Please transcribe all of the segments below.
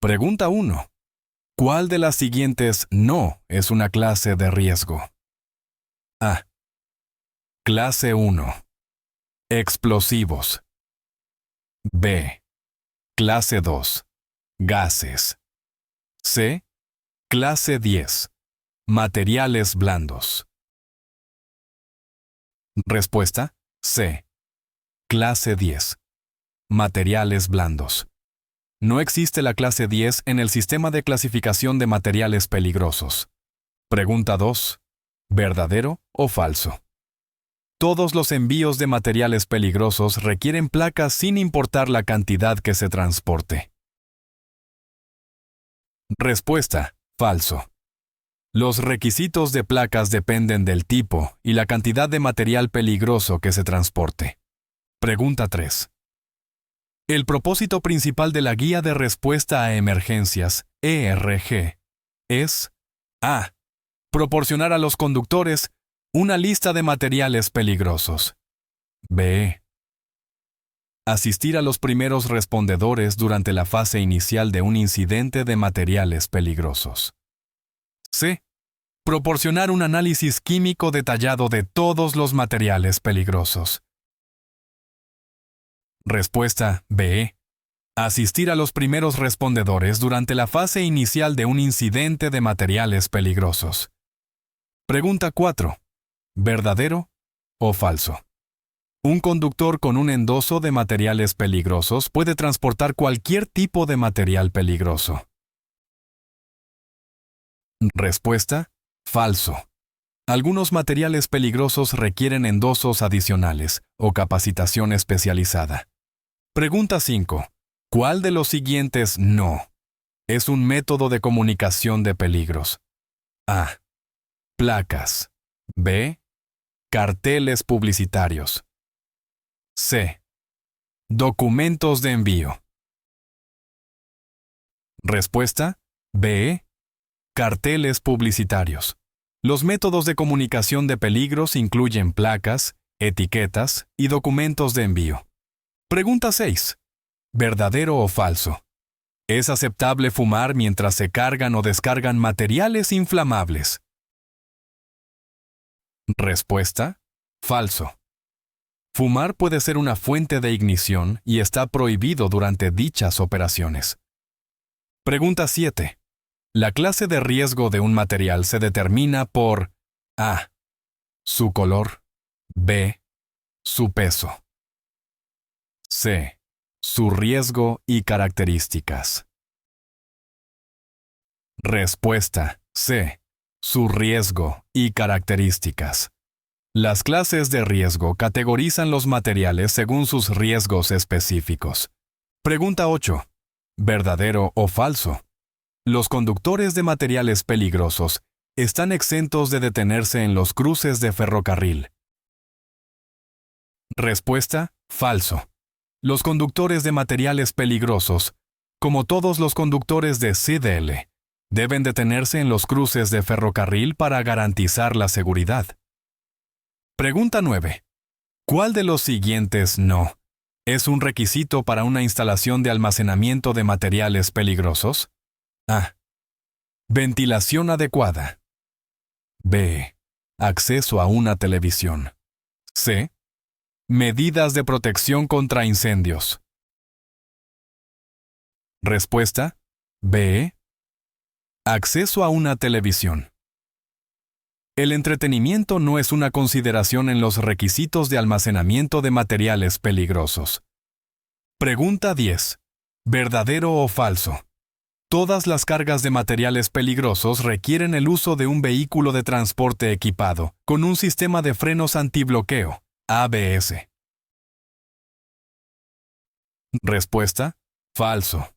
Pregunta 1. ¿Cuál de las siguientes no es una clase de riesgo? A. Clase 1. Explosivos. B. Clase 2. Gases. C. Clase 10. Materiales blandos. Respuesta: C. Clase 10. Materiales blandos. No existe la clase 10 en el sistema de clasificación de materiales peligrosos. Pregunta 2. ¿Verdadero o falso? Todos los envíos de materiales peligrosos requieren placas sin importar la cantidad que se transporte. Respuesta: falso. Los requisitos de placas dependen del tipo y la cantidad de material peligroso que se transporte. Pregunta 3. El propósito principal de la Guía de Respuesta a Emergencias, ERG, es A. Proporcionar a los conductores una lista de materiales peligrosos. B. Asistir a los primeros respondedores durante la fase inicial de un incidente de materiales peligrosos. C. Proporcionar un análisis químico detallado de todos los materiales peligrosos. Respuesta: B. Asistir a los primeros respondedores durante la fase inicial de un incidente de materiales peligrosos. Pregunta 4. ¿Verdadero o falso? Un conductor con un endoso de materiales peligrosos puede transportar cualquier tipo de material peligroso. Respuesta: falso. Algunos materiales peligrosos requieren endosos adicionales o capacitación especializada. Pregunta 5. ¿Cuál de los siguientes no es un método de comunicación de peligros? A. Placas. B. Carteles publicitarios. C. Documentos de envío. Respuesta: B. Carteles publicitarios. Los métodos de comunicación de peligros incluyen placas, etiquetas y documentos de envío. Pregunta 6. ¿Verdadero o falso? ¿Es aceptable fumar mientras se cargan o descargan materiales inflamables? Respuesta: falso. Fumar puede ser una fuente de ignición y está prohibido durante dichas operaciones. Pregunta 7. La clase de riesgo de un material se determina por A. Su color. B. Su peso. C. Su riesgo y características. Respuesta: C. Su riesgo y características. Las clases de riesgo categorizan los materiales según sus riesgos específicos. Pregunta 8. ¿Verdadero o falso? Los conductores de materiales peligrosos están exentos de detenerse en los cruces de ferrocarril. Respuesta: falso. Los conductores de materiales peligrosos, como todos los conductores de CDL, deben detenerse en los cruces de ferrocarril para garantizar la seguridad. Pregunta 9. ¿Cuál de los siguientes no es un requisito para una instalación de almacenamiento de materiales peligrosos? A. Ventilación adecuada. B. Acceso a una televisión. C. Medidas de protección contra incendios. Respuesta: B. Acceso a una televisión. El entretenimiento no es una consideración en los requisitos de almacenamiento de materiales peligrosos. Pregunta 10. ¿Verdadero o falso? Todas las cargas de materiales peligrosos requieren el uso de un vehículo de transporte equipado con un sistema de frenos antibloqueo, ABS. Respuesta: falso.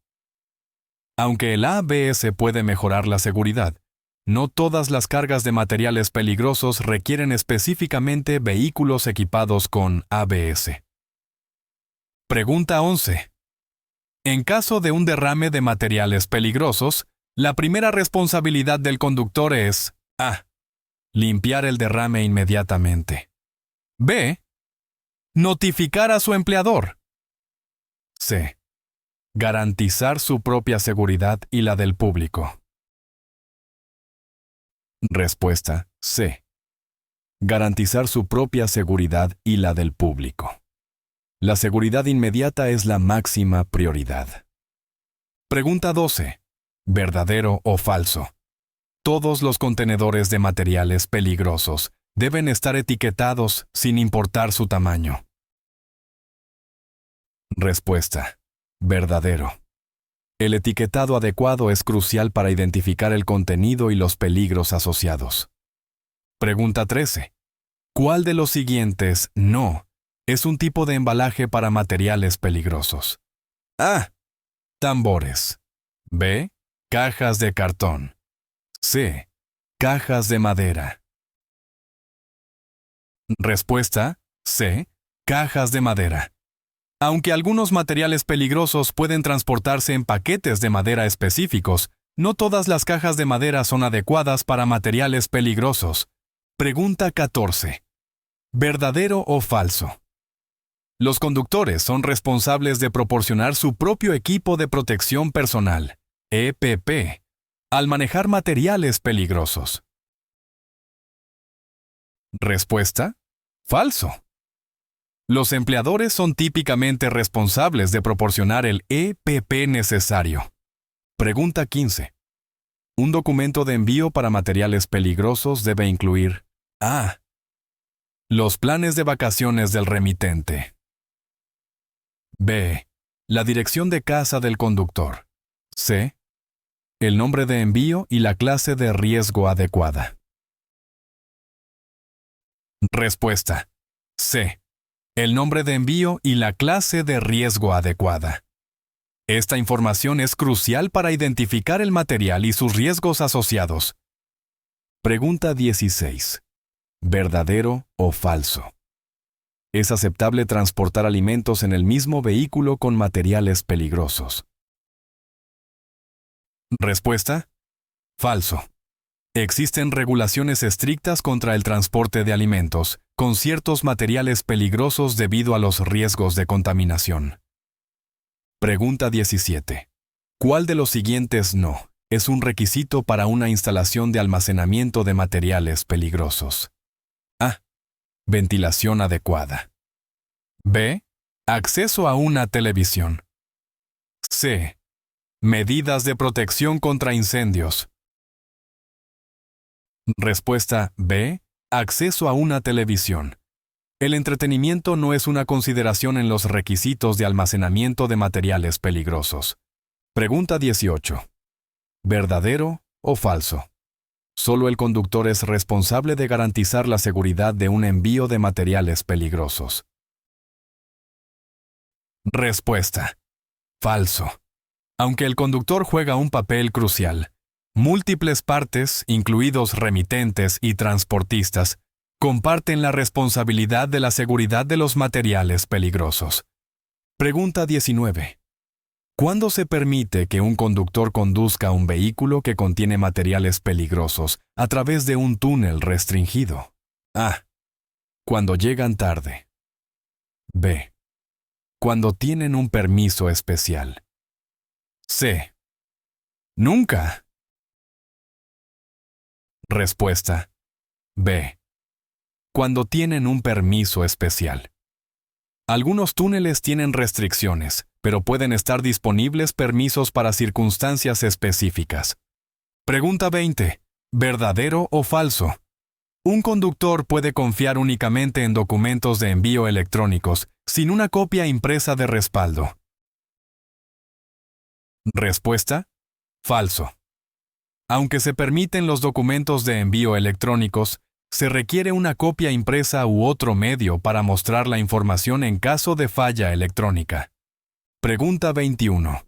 Aunque el ABS puede mejorar la seguridad, no todas las cargas de materiales peligrosos requieren específicamente vehículos equipados con ABS. Pregunta 11. En caso de un derrame de materiales peligrosos, la primera responsabilidad del conductor es A. Limpiar el derrame inmediatamente. B. Notificar a su empleador. C. Garantizar su propia seguridad y la del público. Respuesta C. Garantizar su propia seguridad y la del público. La seguridad inmediata es la máxima prioridad. Pregunta 12. ¿Verdadero o falso? Todos los contenedores de materiales peligrosos deben estar etiquetados sin importar su tamaño. Respuesta. Verdadero. El etiquetado adecuado es crucial para identificar el contenido y los peligros asociados. Pregunta 13. ¿Cuál de los siguientes no es un tipo de embalaje para materiales peligrosos? A. Tambores. B. Cajas de cartón. C. Cajas de madera. Respuesta C. Cajas de madera. Aunque algunos materiales peligrosos pueden transportarse en paquetes de madera específicos, no todas las cajas de madera son adecuadas para materiales peligrosos. Pregunta 14. ¿Verdadero o falso? Los conductores son responsables de proporcionar su propio equipo de protección personal, EPP, al manejar materiales peligrosos. Respuesta: falso. Los empleadores son típicamente responsables de proporcionar el EPP necesario. Pregunta 15. Un documento de envío para materiales peligrosos debe incluir A. Los planes de vacaciones del remitente. B. La dirección de casa del conductor. C. El nombre de envío y la clase de riesgo adecuada. Respuesta: C. El nombre de envío y la clase de riesgo adecuada. Esta información es crucial para identificar el material y sus riesgos asociados. Pregunta 16. ¿Verdadero o falso? ¿Es aceptable transportar alimentos en el mismo vehículo con materiales peligrosos? Respuesta: falso. Existen regulaciones estrictas contra el transporte de alimentos con ciertos materiales peligrosos debido a los riesgos de contaminación. Pregunta 17. ¿Cuál de los siguientes no es un requisito para una instalación de almacenamiento de materiales peligrosos? A. Ventilación adecuada. B. Acceso a una televisión. C. Medidas de protección contra incendios. Respuesta B. Acceso a una televisión. El entretenimiento no es una consideración en los requisitos de almacenamiento de materiales peligrosos. Pregunta 18. ¿Verdadero o falso? Solo el conductor es responsable de garantizar la seguridad de un envío de materiales peligrosos. Respuesta: falso. Aunque el conductor juega un papel crucial, múltiples partes, incluidos remitentes y transportistas, comparten la responsabilidad de la seguridad de los materiales peligrosos. Pregunta 19. ¿Cuándo se permite que un conductor conduzca un vehículo que contiene materiales peligrosos a través de un túnel restringido? A. Cuando llegan tarde. B. Cuando tienen un permiso especial. C. Nunca. Respuesta: B. Cuando tienen un permiso especial. Algunos túneles tienen restricciones, pero pueden estar disponibles permisos para circunstancias específicas. Pregunta 20. ¿Verdadero o falso? Un conductor puede confiar únicamente en documentos de envío electrónicos, sin una copia impresa de respaldo. Respuesta: falso. Aunque se permiten los documentos de envío electrónicos, se requiere una copia impresa u otro medio para mostrar la información en caso de falla electrónica. Pregunta 21.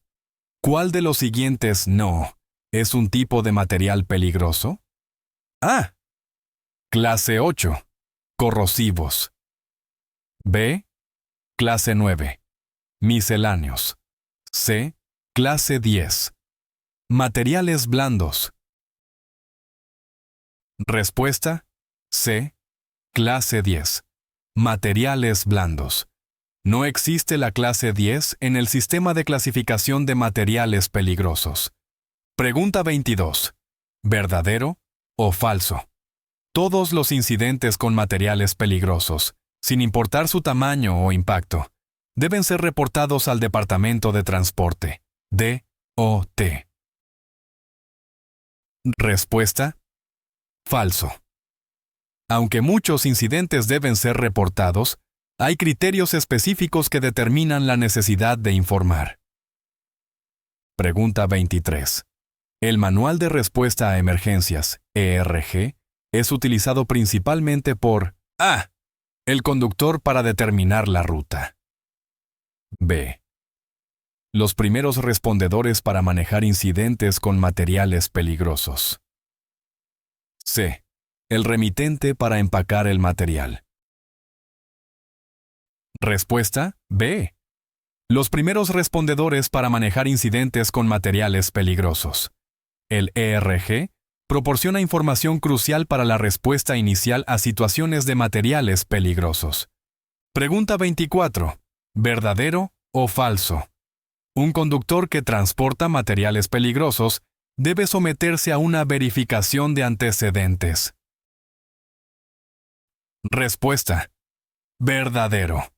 ¿Cuál de los siguientes no es un tipo de material peligroso? A. Clase 8. Corrosivos. B. Clase 9. Misceláneos. C. Clase 10. Materiales blandos. Respuesta: C. Clase 10. Materiales blandos. No existe la clase 10 en el sistema de clasificación de materiales peligrosos. Pregunta 22. ¿Verdadero o falso? Todos los incidentes con materiales peligrosos, sin importar su tamaño o impacto, deben ser reportados al Departamento de Transporte, DOT. Respuesta: falso. Aunque muchos incidentes deben ser reportados, hay criterios específicos que determinan la necesidad de informar. Pregunta 23. El Manual de Respuesta a Emergencias, ERG, es utilizado principalmente por A. El conductor para determinar la ruta. B. Los primeros respondedores para manejar incidentes con materiales peligrosos. C. El remitente para empacar el material. Respuesta: B. Los primeros respondedores para manejar incidentes con materiales peligrosos. El ERG proporciona información crucial para la respuesta inicial a situaciones de materiales peligrosos. Pregunta 24. ¿Verdadero o falso? Un conductor que transporta materiales peligrosos debe someterse a una verificación de antecedentes. Respuesta: verdadero.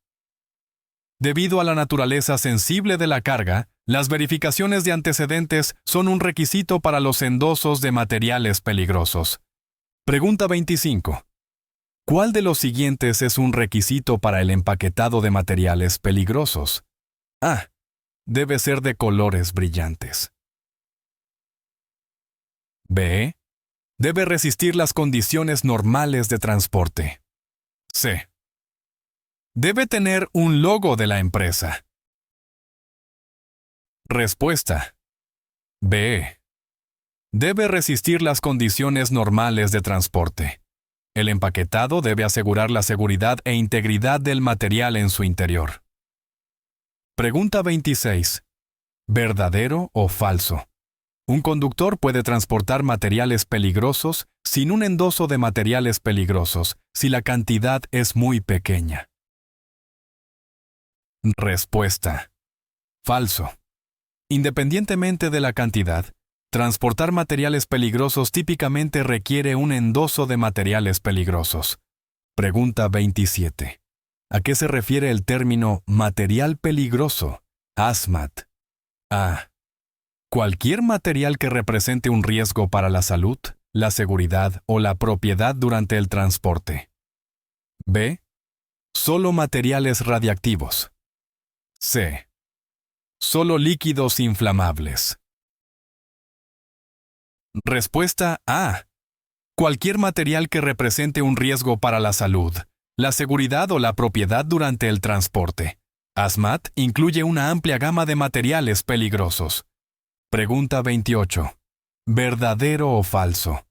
Debido a la naturaleza sensible de la carga, las verificaciones de antecedentes son un requisito para los endosos de materiales peligrosos. Pregunta 25. ¿Cuál de los siguientes es un requisito para el empaquetado de materiales peligrosos? A. Debe ser de colores brillantes. B. Debe resistir las condiciones normales de transporte. C. Debe tener un logo de la empresa. Respuesta: B. Debe resistir las condiciones normales de transporte. El empaquetado debe asegurar la seguridad e integridad del material en su interior. Pregunta 26. ¿Verdadero o falso? Un conductor puede transportar materiales peligrosos sin un endoso de materiales peligrosos si la cantidad es muy pequeña. Respuesta: falso. Independientemente de la cantidad, transportar materiales peligrosos típicamente requiere un endoso de materiales peligrosos. Pregunta 27. ¿A qué se refiere el término material peligroso, HAZMAT? A. Cualquier material que represente un riesgo para la salud, la seguridad o la propiedad durante el transporte. B. Solo materiales radiactivos. C. Solo líquidos inflamables. Respuesta A. Cualquier material que represente un riesgo para la salud, la seguridad o la propiedad durante el transporte. HAZMAT incluye una amplia gama de materiales peligrosos. Pregunta 28. ¿Verdadero o falso?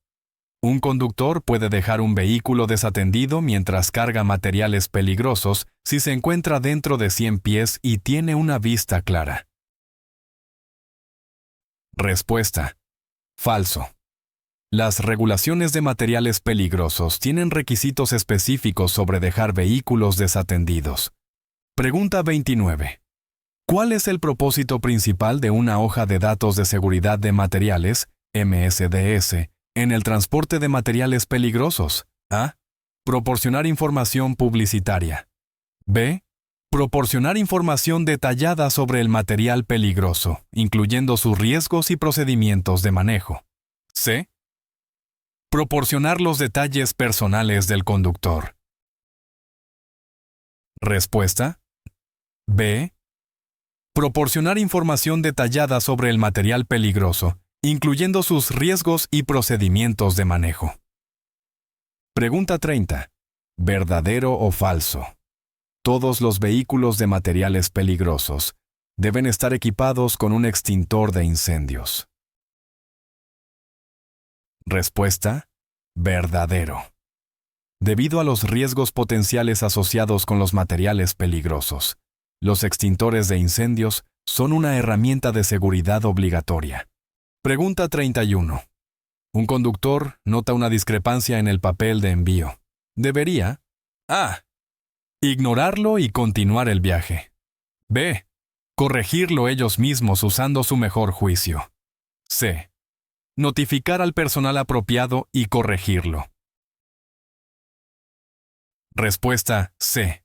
Un conductor puede dejar un vehículo desatendido mientras carga materiales peligrosos si se encuentra dentro de 100 pies y tiene una vista clara. Respuesta: falso. Las regulaciones de materiales peligrosos tienen requisitos específicos sobre dejar vehículos desatendidos. Pregunta 29. ¿Cuál es el propósito principal de una hoja de datos de seguridad de materiales, MSDS, en el transporte de materiales peligrosos? A. Proporcionar información publicitaria. B. Proporcionar información detallada sobre el material peligroso, incluyendo sus riesgos y procedimientos de manejo. C. Proporcionar los detalles personales del conductor. Respuesta: B. Proporcionar información detallada sobre el material peligroso, incluyendo sus riesgos y procedimientos de manejo. Pregunta 30. ¿Verdadero o falso? Todos los vehículos de materiales peligrosos deben estar equipados con un extintor de incendios. Respuesta: verdadero. Debido a los riesgos potenciales asociados con los materiales peligrosos, los extintores de incendios son una herramienta de seguridad obligatoria. Pregunta 31. Un conductor nota una discrepancia en el papel de envío. Debería: A. Ignorarlo y continuar el viaje. B. Corregirlo ellos mismos usando su mejor juicio. C. Notificar al personal apropiado y corregirlo. Respuesta C.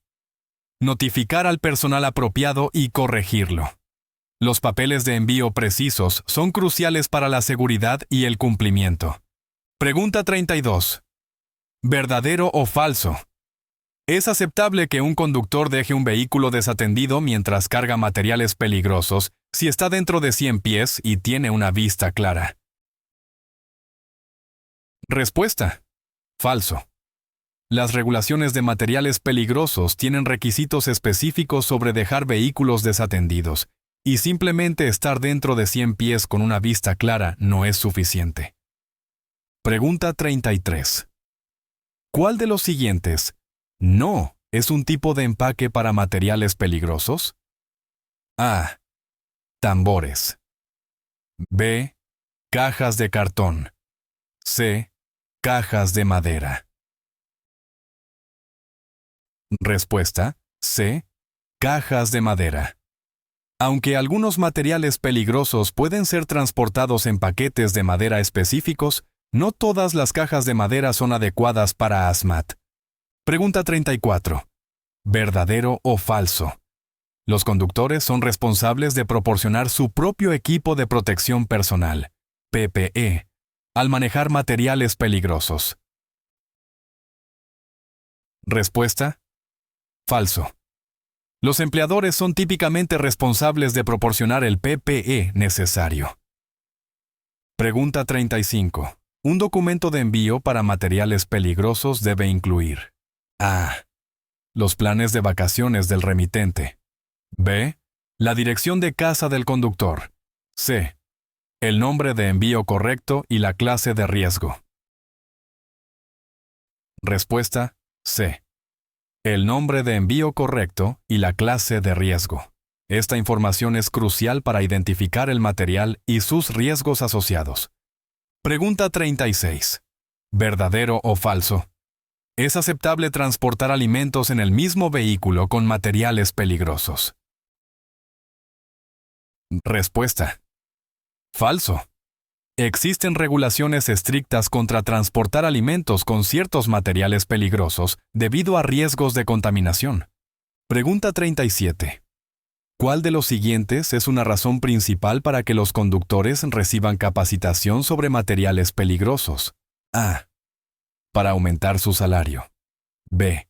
Notificar al personal apropiado y corregirlo. Los papeles de envío precisos son cruciales para la seguridad y el cumplimiento. Pregunta 32. ¿Verdadero o falso? ¿Es aceptable que un conductor deje un vehículo desatendido mientras carga materiales peligrosos si está dentro de 100 pies y tiene una vista clara? Respuesta. Falso. Las regulaciones de materiales peligrosos tienen requisitos específicos sobre dejar vehículos desatendidos, y simplemente estar dentro de 100 pies con una vista clara no es suficiente. Pregunta 33. ¿Cuál de los siguientes no es un tipo de empaque para materiales peligrosos? A. Tambores. B. Cajas de cartón. C. Cajas de madera. Respuesta. C. Cajas de madera. Aunque algunos materiales peligrosos pueden ser transportados en paquetes de madera específicos, no todas las cajas de madera son adecuadas para hazmat. Pregunta 34. ¿Verdadero o falso? Los conductores son responsables de proporcionar su propio equipo de protección personal, PPE, al manejar materiales peligrosos. Respuesta. Falso. Los empleadores son típicamente responsables de proporcionar el PPE necesario. Pregunta 35. Un documento de envío para materiales peligrosos debe incluir A. Los planes de vacaciones del remitente. B. La dirección de casa del conductor. C. El nombre de envío correcto y la clase de riesgo. Respuesta. C. El nombre de envío correcto y la clase de riesgo. Esta información es crucial para identificar el material y sus riesgos asociados. Pregunta 36. ¿Verdadero o falso? ¿Es aceptable transportar alimentos en el mismo vehículo con materiales peligrosos? Respuesta. Falso. Existen regulaciones estrictas contra transportar alimentos con ciertos materiales peligrosos debido a riesgos de contaminación. Pregunta 37. ¿Cuál de los siguientes es una razón principal para que los conductores reciban capacitación sobre materiales peligrosos? A. Para aumentar su salario. B.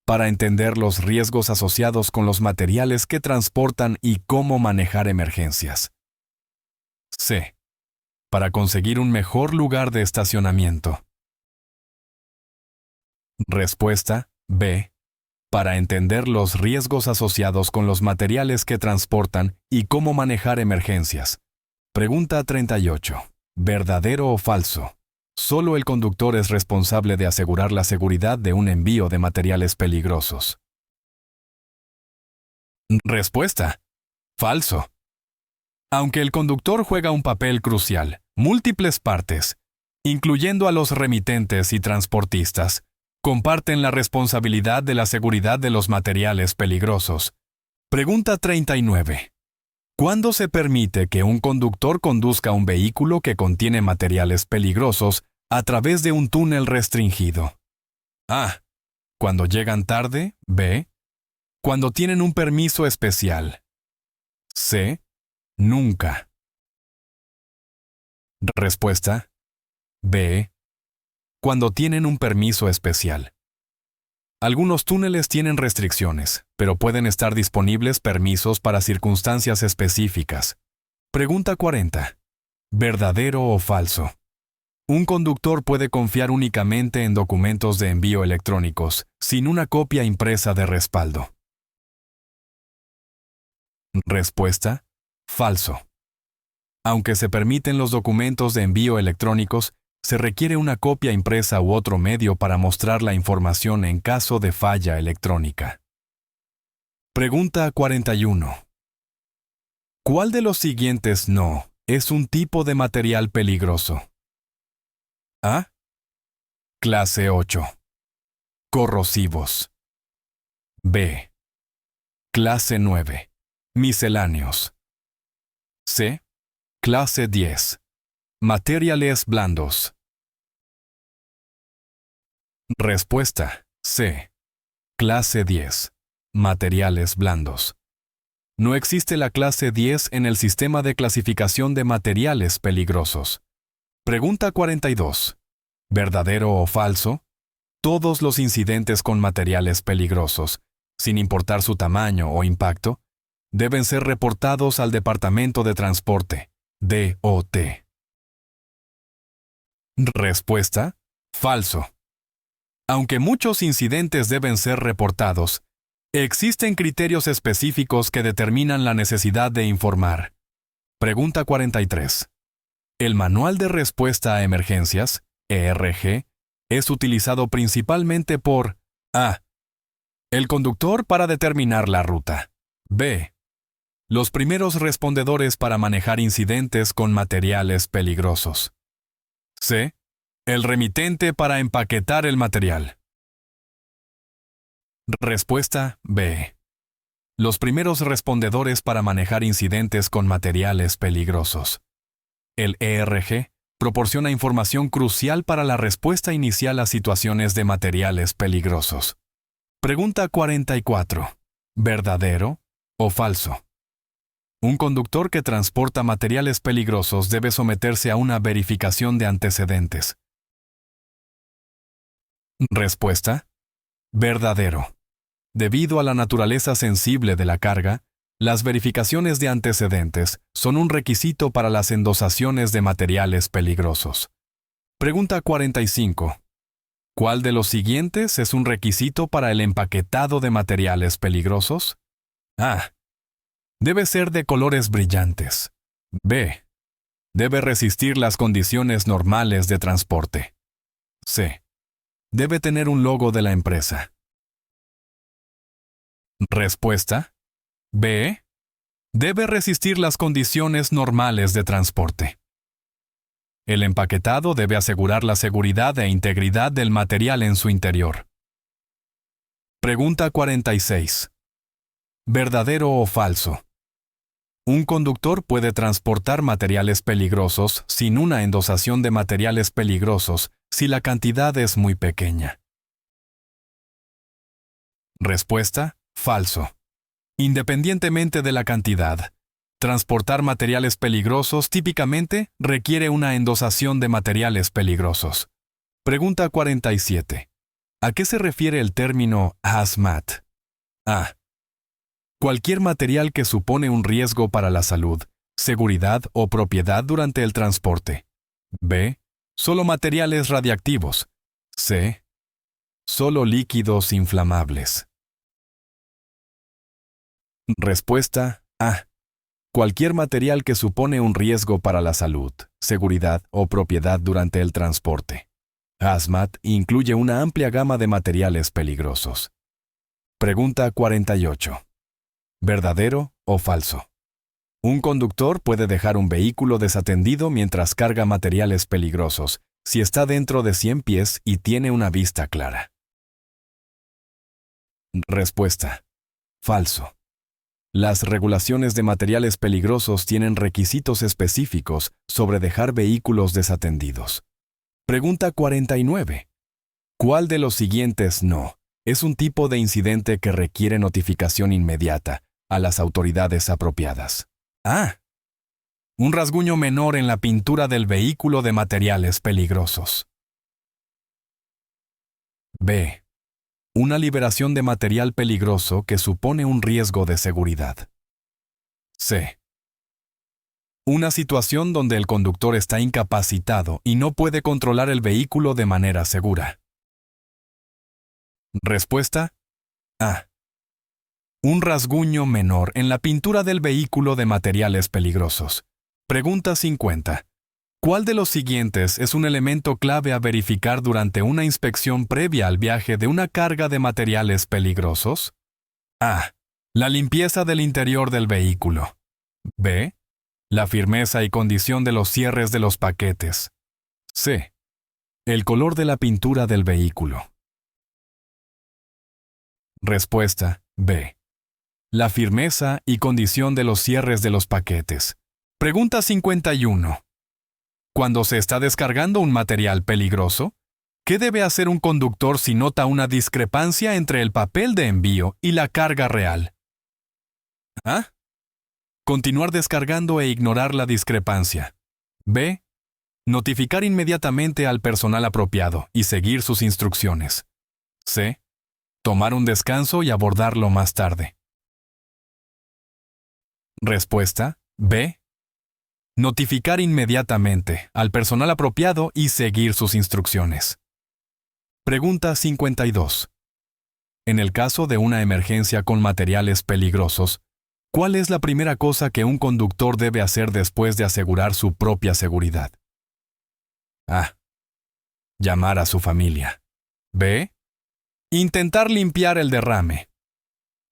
Para entender los riesgos asociados con los materiales que transportan y cómo manejar emergencias. C. Para conseguir un mejor lugar de estacionamiento. Respuesta. B. Para entender los riesgos asociados con los materiales que transportan y cómo manejar emergencias. Pregunta 38. ¿Verdadero o falso? Solo el conductor es responsable de asegurar la seguridad de un envío de materiales peligrosos. Respuesta. Falso. Aunque el conductor juega un papel crucial, múltiples partes, incluyendo a los remitentes y transportistas, comparten la responsabilidad de la seguridad de los materiales peligrosos. Pregunta 39. ¿Cuándo se permite que un conductor conduzca un vehículo que contiene materiales peligrosos a través de un túnel restringido? A. Cuando llegan tarde. B. Cuando tienen un permiso especial. C. Nunca. Respuesta. B. Cuando tienen un permiso especial. Algunos túneles tienen restricciones, pero pueden estar disponibles permisos para circunstancias específicas. Pregunta 40. ¿Verdadero o falso? Un conductor puede confiar únicamente en documentos de envío electrónicos, sin una copia impresa de respaldo. Respuesta. Falso. Aunque se permiten los documentos de envío electrónicos, se requiere una copia impresa u otro medio para mostrar la información en caso de falla electrónica. Pregunta 41. ¿Cuál de los siguientes no es un tipo de material peligroso? A. Clase 8. Corrosivos. B. Clase 9. Misceláneos. C. Clase 10. Materiales blandos. Respuesta. C. Clase 10. Materiales blandos. No existe la clase 10 en el sistema de clasificación de materiales peligrosos. Pregunta 42. ¿Verdadero o falso? Todos los incidentes con materiales peligrosos, sin importar su tamaño o impacto, deben ser reportados al Departamento de Transporte, DOT. Respuesta. Falso. Aunque muchos incidentes deben ser reportados, existen criterios específicos que determinan la necesidad de informar. Pregunta 43. El Manual de Respuesta a Emergencias, ERG, es utilizado principalmente por A. El conductor para determinar la ruta. B. Los primeros respondedores para manejar incidentes con materiales peligrosos. C. El remitente para empaquetar el material. Respuesta B. Los primeros respondedores para manejar incidentes con materiales peligrosos. El ERG proporciona información crucial para la respuesta inicial a situaciones de materiales peligrosos. Pregunta 44. ¿Verdadero o falso? Un conductor que transporta materiales peligrosos debe someterse a una verificación de antecedentes. Respuesta. Verdadero. Debido a la naturaleza sensible de la carga, las verificaciones de antecedentes son un requisito para las endosaciones de materiales peligrosos. Pregunta 45. ¿Cuál de los siguientes es un requisito para el empaquetado de materiales peligrosos? A. Debe ser de colores brillantes. B. Debe resistir las condiciones normales de transporte. C. Debe tener un logo de la empresa. Respuesta. B. Debe resistir las condiciones normales de transporte. El empaquetado debe asegurar la seguridad e integridad del material en su interior. Pregunta 46. ¿Verdadero o falso? Un conductor puede transportar materiales peligrosos sin una endosación de materiales peligrosos si la cantidad es muy pequeña. Respuesta. Falso. Independientemente de la cantidad, transportar materiales peligrosos típicamente requiere una endosación de materiales peligrosos. Pregunta 47. ¿A qué se refiere el término hazmat? A. Cualquier material que supone un riesgo para la salud, seguridad o propiedad durante el transporte. B. Solo materiales radiactivos. C. Solo líquidos inflamables. Respuesta A. Cualquier material que supone un riesgo para la salud, seguridad o propiedad durante el transporte. Hazmat incluye una amplia gama de materiales peligrosos. Pregunta 48. ¿Verdadero o falso? Un conductor puede dejar un vehículo desatendido mientras carga materiales peligrosos si está dentro de 100 pies y tiene una vista clara. Respuesta. Falso. Las regulaciones de materiales peligrosos tienen requisitos específicos sobre dejar vehículos desatendidos. Pregunta 49. ¿Cuál de los siguientes no es un tipo de incidente que requiere notificación inmediata a las autoridades apropiadas? A. Un rasguño menor en la pintura del vehículo de materiales peligrosos. B. Una liberación de material peligroso que supone un riesgo de seguridad. C. Una situación donde el conductor está incapacitado y no puede controlar el vehículo de manera segura. Respuesta. A. Un rasguño menor en la pintura del vehículo de materiales peligrosos. Pregunta 50. ¿Cuál de los siguientes es un elemento clave a verificar durante una inspección previa al viaje de una carga de materiales peligrosos? A. La limpieza del interior del vehículo. B. La firmeza y condición de los cierres de los paquetes. C. El color de la pintura del vehículo. Respuesta B. La firmeza y condición de los cierres de los paquetes. Pregunta 51. Cuando se está descargando un material peligroso, ¿qué debe hacer un conductor si nota una discrepancia entre el papel de envío y la carga real? A. Continuar descargando e ignorar la discrepancia. B. Notificar inmediatamente al personal apropiado y seguir sus instrucciones. C. Tomar un descanso y abordarlo más tarde. Respuesta B. Notificar inmediatamente al personal apropiado y seguir sus instrucciones. Pregunta 52. En el caso de una emergencia con materiales peligrosos, ¿cuál es la primera cosa que un conductor debe hacer después de asegurar su propia seguridad? A. Llamar a su familia. B. Intentar limpiar el derrame.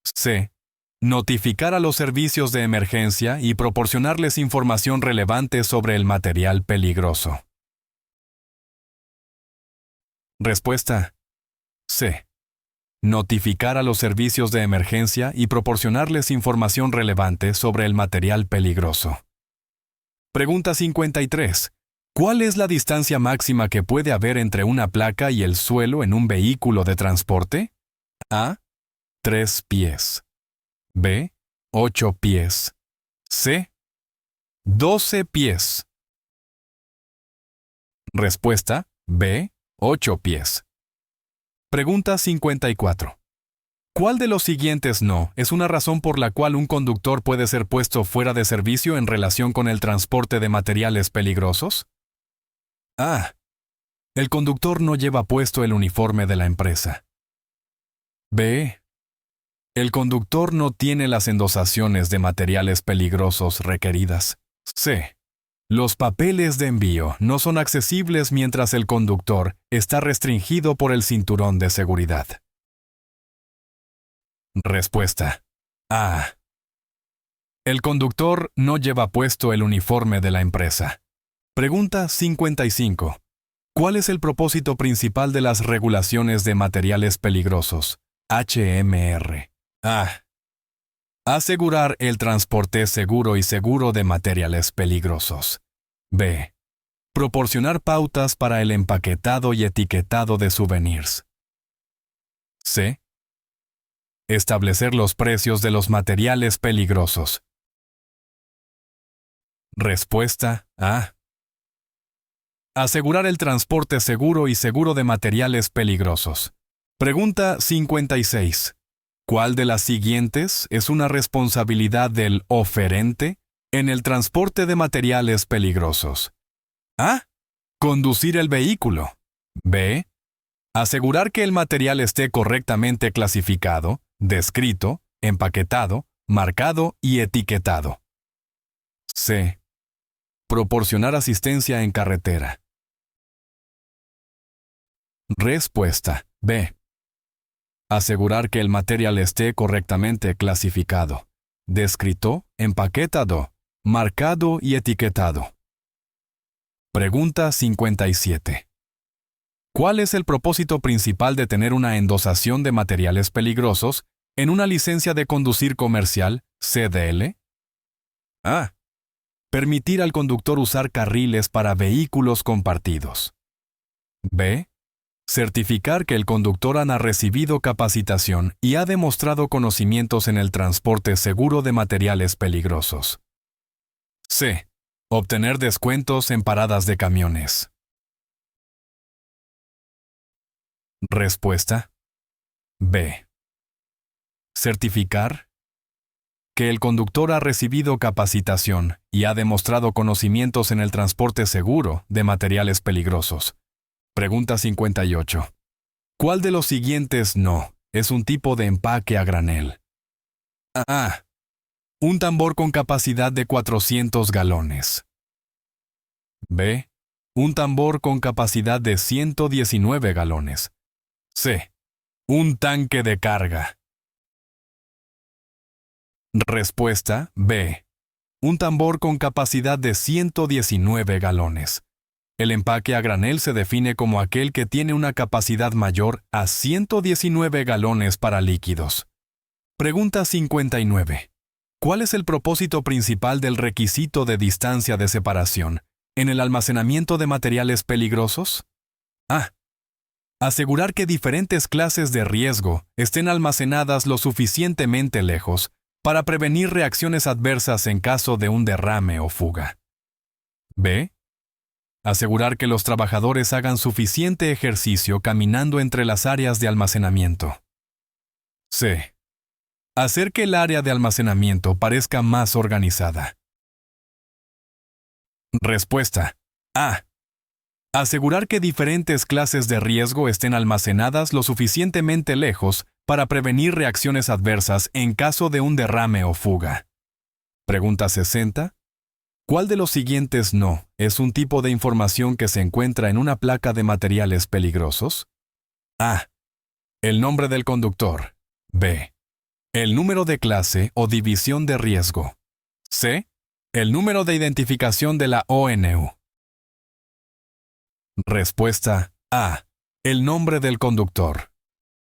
C. Notificar a los servicios de emergencia y proporcionarles información relevante sobre el material peligroso. Respuesta C. Notificar a los servicios de emergencia y proporcionarles información relevante sobre el material peligroso. Pregunta 53. ¿Cuál es la distancia máxima que puede haber entre una placa y el suelo en un vehículo de transporte? A. 3 pies. B. 8 pies. C. 12 pies. Respuesta B. 8 pies. Pregunta 54. ¿Cuál de los siguientes no es una razón por la cual un conductor puede ser puesto fuera de servicio en relación con el transporte de materiales peligrosos? A. El conductor no lleva puesto el uniforme de la empresa. B. El conductor no tiene las endosaciones de materiales peligrosos requeridas. C. Los papeles de envío no son accesibles mientras el conductor está restringido por el cinturón de seguridad. Respuesta A. El conductor no lleva puesto el uniforme de la empresa. Pregunta 55. ¿Cuál es el propósito principal de las regulaciones de materiales peligrosos? HMR. A. Asegurar el transporte seguro y seguro de materiales peligrosos. B. Proporcionar pautas para el empaquetado y etiquetado de souvenirs. C. Establecer los precios de los materiales peligrosos. Respuesta A. Asegurar el transporte seguro y seguro de materiales peligrosos. Pregunta 56. ¿Cuál de las siguientes es una responsabilidad del oferente en el transporte de materiales peligrosos? A. Conducir el vehículo. B. Asegurar que el material esté correctamente clasificado, descrito, empaquetado, marcado y etiquetado. C. Proporcionar asistencia en carretera. Respuesta B. Asegurar que el material esté correctamente clasificado, descrito, empaquetado, marcado y etiquetado. Pregunta 57. ¿Cuál es el propósito principal de tener una endosación de materiales peligrosos en una licencia de conducir comercial, CDL? A. Permitir al conductor usar carriles para vehículos compartidos. B. Certificar que el conductor ha recibido capacitación y ha demostrado conocimientos en el transporte seguro de materiales peligrosos. C. Obtener descuentos en paradas de camiones. Respuesta B. Certificar que el conductor ha recibido capacitación y ha demostrado conocimientos en el transporte seguro de materiales peligrosos. Pregunta 58. ¿Cuál de los siguientes no es un tipo de empaque a granel? A. Un tambor con capacidad de 400 galones. B. Un tambor con capacidad de 119 galones. C. Un tanque de carga. Respuesta B. Un tambor con capacidad de 119 galones. El empaque a granel se define como aquel que tiene una capacidad mayor a 119 galones para líquidos. Pregunta 59. ¿Cuál es el propósito principal del requisito de distancia de separación en el almacenamiento de materiales peligrosos? A. Asegurar que diferentes clases de riesgo estén almacenadas lo suficientemente lejos para prevenir reacciones adversas en caso de un derrame o fuga. B. Asegurar que los trabajadores hagan suficiente ejercicio caminando entre las áreas de almacenamiento. C. Hacer que el área de almacenamiento parezca más organizada. Respuesta. A. Asegurar que diferentes clases de riesgo estén almacenadas lo suficientemente lejos para prevenir reacciones adversas en caso de un derrame o fuga. Pregunta 60. ¿Cuál de los siguientes no es un tipo de información que se encuentra en una placa de materiales peligrosos? A. El nombre del conductor. B. El número de clase o división de riesgo. C. El número de identificación de la ONU. Respuesta A. El nombre del conductor.